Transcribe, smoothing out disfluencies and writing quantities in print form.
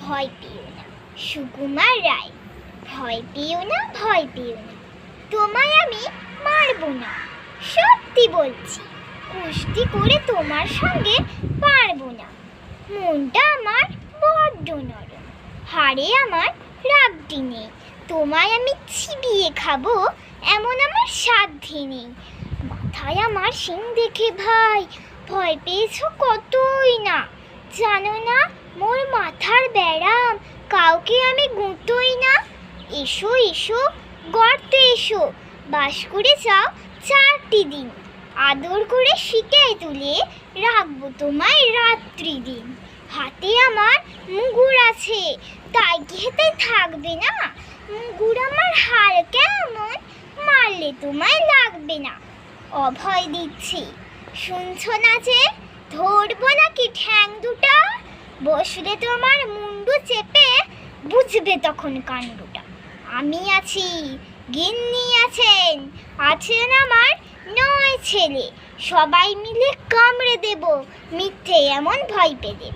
ভয় পেও না। সুকুমার রায়। ভয় পেও না, ভয় পেও না, তোমায় আমি মারবো না। সত্যি বলছি, কুস্তি করে তোমার সঙ্গে পারবো না। মনটা আমার বড্ড নরম, হাড়ে আমার রাগটি নেই। তোমায় আমি চিবিয়ে খাবো এমন আমার সাধ্যি নেই। মাথায় আমার শিং দেখে ভাই ভয় পেয়েছো কতই না। জানো না মোর মাথার ব্যারাম, কাউকে আমি গুঁতোই না। এসো এসো গর্তে এসো, বাস করে যাও 4টি দিন। আদর করে শিকায় তুলে রাখবো তোমায় রাত্রি দিন। হাতে আমার মুগুর আছে, তাই কি হেতে থাকবে না? মুগুর আমার হাড় কেমন, মারলে তোমায় লাগবে না। অভয় দিচ্ছি, শুনছো না যে? ধরবো নাকি ঠ্যাং দুটা? বসলে তোমার মুন্ডু চেপে বুঝবে তখন কাণ্ডটা। আমি আছি, গিন্নি আছেন, আছেন আমার 9 ছেলে। সবাই মিলে কামড়ে দেব মিথ্যে এমন ভয় পেলে।